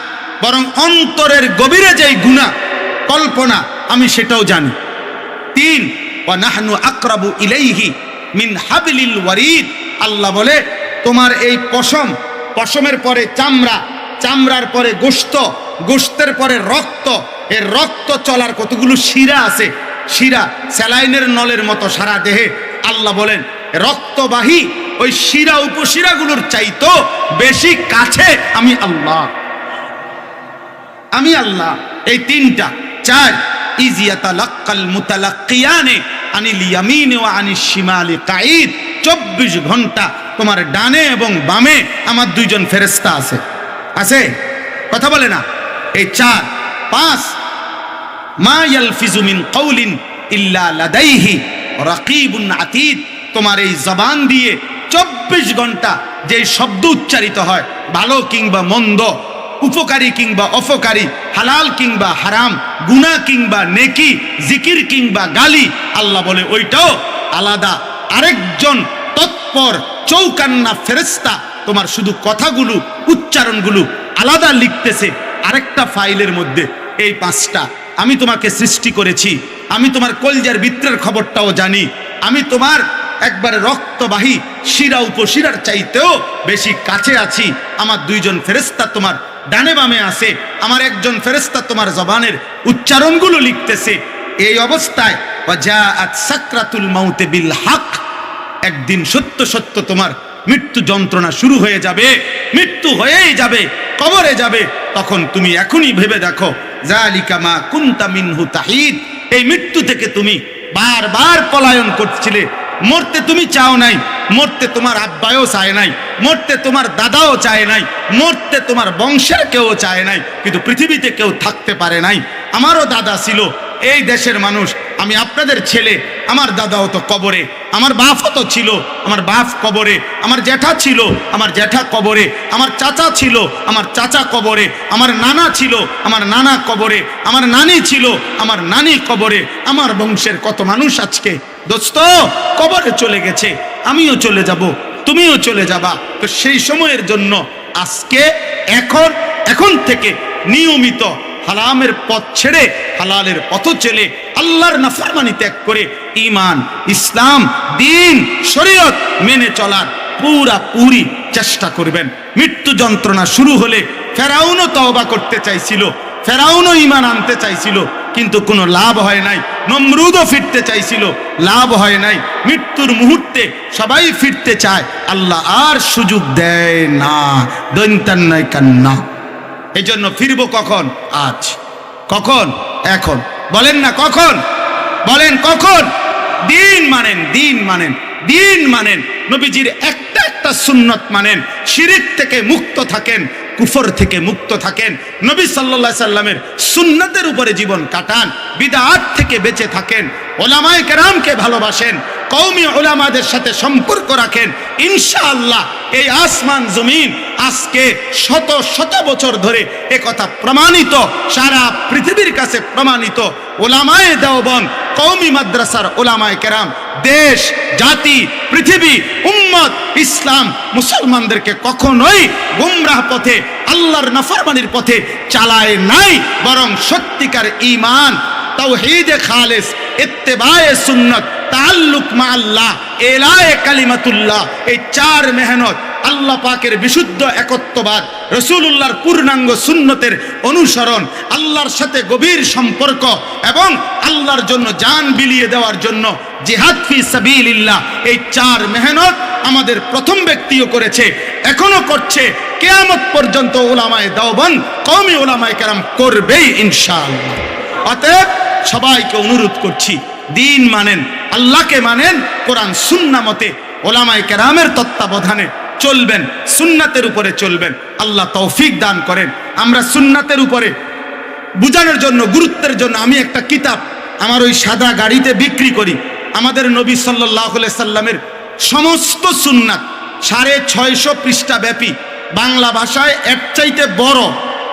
বরং অন্তরের গভীরে যেই গুনাহ কল্পনা আমি সেটাও জানি। তিন, ওয়ানাহনু আকরাবু ইলাইহি মিন হাবলিল ওয়ারিদ, আল্লাহ বলে তোমার এই পশম, পশমের পরে চামড়া, চামড়ার পরে গোশত, গোশতের পরে রক্ত, এর রক্ত চলার কতগুলো শিরা আছে, শিরা স্যালাইনের নলের মতো সারা দেহে। আল্লাহ বলেন রক্তবাহী ওই শিরা উপশিরাগুলোর চাইতো বেশি কাছে আমি আল্লাহ, আমি আল্লাহ। এই তিনটা। চার, ইজিয়াতালাক্কাল মুতালাক্কিয়ানে আনিল ইয়ামিনি ওয়া আনিশ শিমালি কাঈদ, 24 ঘন্টা তোমার ডানে এবং বামে আমার দুইজন ফেরেশতা আছে। আছে? কথা বলে না? এই চার। পাঁচ, মা ইয়ালফিজু মিন কাউলিন ইল্লা লাদাইহি রাকিবুন আতীদ, তোমার এই জবান দিয়ে 24 ঘন্টা যে শব্দ উচ্চারিত হয়, ভালো কিংবা মন্দ, উপকারী কিংবা অপকারী, হালাল কিংবা হারাম, গুনাহ কিংবা নেকি, জিকির কিংবা গালি, আল্লাহ বলে ওইটাও আলাদা আরেকজন তৎপর চৌকান্না ফেরেশতা তোমার শুধু কথাগুলো, উচ্চারণগুলো আলাদা লিখতেছে আরেকটা ফাইলের মধ্যে। এই পাঁচটা। আমি তোমাকে সৃষ্টি করেছি, আমি তোমার কলজার ভিতরের খবরটাও জানি, আমি তোমার একবারে রক্তবাহী শিরা উপশিরার চাইতেও বেশি কাছে আছি। আমার দুইজন ফেরেশতা তোমার ডানে বামে আছে, আমার একজন ফেরেশতা তোমার জবানের উচ্চারণগুলো লিখতেছে। এই অবস্থায় ওয়াজাআত সাকরাতুল মাউতে বিল হক, একদিন সত্য সত্য তোমার মৃত্যু যন্ত্রণা শুরু হয়ে যাবে, মৃত্যু হয়েই যাবে, কবরে যাবে। তখন তুমি এখনই ভেবে দেখো, যালিকা মা কুনতা মিনহু তাহিদ, এই মৃত্যু থেকে তুমি বারবার পলায়ন করছিলে। মরতে তুমি চাও নাই, মরতে তোমার আব্বাও চায় নাই, মরতে তোমার দাদাও চায় নাই, মরতে তোমার বংশের কেউ চায় নাই, কিন্তু পৃথিবীতে কেউ থাকতে পারে নাই। আমারও দাদা ছিল, এই দেশের মানুষ, আমি আপনাদের ছেলে, আমার দাদাও তো কবরে, আমার বাপও তো ছিল, আমার বাপ কবরে, আমার জ্যাঠা ছিল, আমার জ্যাঠা কবরে, আমার চাচা ছিল, আমার চাচা কবরে, আমার নানা ছিল, আমার নানা কবরে, আমার নানি ছিল, আমার নানি কবরে। আমার বংশের কত মানুষ আজকে দোস্ত কবরে চলে গেছে, আমিও চলে যাব, তুমিও চলে যাবা। তো সেই সময়ের জন্য আজকে এখন থেকে নিয়মিত হারামের পথ ছেড়ে হালালের পথ চলে আল্লাহর নাফরমানি ত্যাগ করে ঈমান, ইসলাম, দ্বীন, শরীয়ত মেনে চলার পুরি চেষ্টা করবেন। মৃত্যু যন্ত্রণা শুরু হলে ফেরাউনও তওবা করতে চাইছিল, ফেরাউনও ঈমান আনতে চাইছিল, কিন্তু কোনো লাভ হয় নাই। নমরুদও ফিরতে চাইছিল, লাভ হয় নাই। মৃত্যুর মুহূর্তে সবাই ফিরতে চায়, আল্লাহ আর সুযোগ দেয় না। দৈন্তান্নয় কান্না। এই জন্য ফিরবো কখন? আজ। কখন? এখন। বলেন না কখন? বলেন কখন? দিন মানেন, দিন মানেন, দিন মানেন। নবীজির একটা একটা সুন্নত মানেন। শিরিক থেকে মুক্ত থাকেন, কুফর থেকে মুক্ত থাকেন। নবী সাল্লাল্লাহু আলাইহি সাল্লামের সুন্নতের উপরে জীবন কাটান, বিদআত থেকে বেঁচে থাকেন, উলামায়ে কেরামকে ভালোবাসেন, কওমি উলামাদের সাথে সম্পর্ক রাখেন। ইনশাআল্লাহ এই আসমান জমিন আজকে শত শত বছর ধরে একথা প্রমাণিত, সারা পৃথিবীর কাছে প্রমাণিত। উলামায়ে দেওবন্দ, কওমি মাদ্রাসার উলামায়ে কেরাম দেশ, জাতি, পৃথিবী, উম্মত, ইসলাম, মুসলমানদেরকে কখনোই গুমরাহ পথে, আল্লাহর নাফরমানির পথে চালায় নাই, বরং সত্যিকার ঈমান, তাওহীদে খালেস, ইত্তেবায়ে সুন্নাত, তাআল্লুক মা আল্লাহ, এলায়ে কালিমাতুল্লাহ, এই চার মেহনত, আল্লাহ পাকের বিশুদ্ধ একত্ববাদ, রাসূলুল্লাহর পূর্ণাঙ্গ সুন্নতের অনুসরণ, আল্লাহর সাথে গভীর সম্পর্ক এবং আল্লাহর জন্য জান বিলিয়ে দেওয়ার জন্য জিহাদ ফি সাবিলিল্লাহ, এই চার মেহনত আমাদের প্রথম ব্যক্তিও করেছে, এখনো করছে, কিয়ামত পর্যন্ত উলামায়ে দেওবন্দ, কওমি উলামায়ে কেরাম করবেই ইনশাআল্লাহ। অতএব সবাইকে অনুরোধ করছি, দিন মানেন, আল্লাহকে মানেন, কোরআন সুন্নাহ মতে উলামায়ে কেরামের তত্ত্বাবধানে চলবেন, সুন্নাতের উপরে চলবেন। আল্লাহ তৌফিক দান করেন। আমরা সুন্নাতের উপরে বুঝানোর জন্য, গুরুত্বের জন্য আমি একটা কিতাব আমার ওই সাদা গাড়িতে বিক্রি করি। আমাদের নবী সাল্লাল্লাহু আলাইহি সাল্লামের সমস্ত সুন্নাত 650 পৃষ্ঠা ব্যাপী, বাংলা ভাষায় এর চাইতে বড়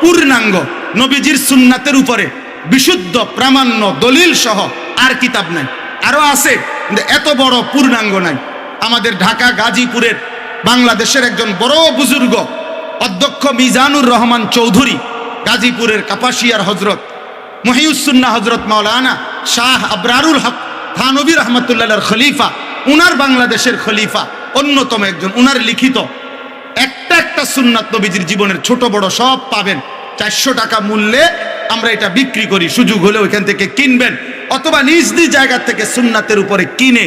পূর্ণাঙ্গ নবীজির সুন্নাতের উপরে বিশুদ্ধ প্রামাণ্য দলিল সহ আর কিতাব নাই। আরো আছে, কিন্তু এত বড় পূর্ণাঙ্গ নাই। আমাদের ঢাকা গাজীপুরের বাংলাদেশের একজন বড় বুজুর্গ অধ্যক্ষ মিজানুর রহমান চৌধুরী, গাজীপুরের কাপাসিয়ার হজরত মহিউসুন্নাহ হজরত মাওলানা শাহ আবরারুল হক থানবী রহমতুল্লাহর খলিফা, উনার বাংলাদেশের খলিফা অন্যতম একজন, উনার লিখিত একটা একটা সুন্নাত নবীজির জীবনের ছোট বড় সব পাবেন। 400 টাকা মূল্যে আমরা এটা বিক্রি করি। সুযোগ হলে ওইখান থেকে কিনবেন, অথবা নিজ নিজ জায়গা থেকে সুন্নাতের উপরে কিনে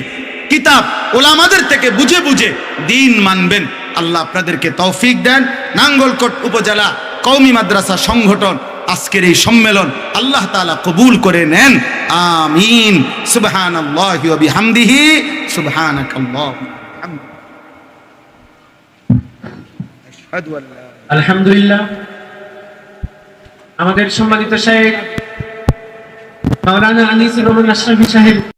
কিতাব ওলামাদের থেকে বুঝে বুঝে দিন মানবেন। আল্লাহ আপনাদেরকে তৌফিক দেন। নাঙ্গলকোট উপজেলা কওমি মাদ্রাসা সংগঠন আজকের এই সম্মেলন আল্লাহ তাআলা কবুল করে নেন, আমিন। সুবহানাল্লাহি ওয়া বিহামদিহি, সুবহানাকাল্লাহুম্মা ওয়া বিহামদিকা, আশহাদু আল্লা। আলহামদুলিল্লাহ। আমাদের সম্মানিত শাইখ মাওলানা আনিসুর রহমান আশরাফী সাহেব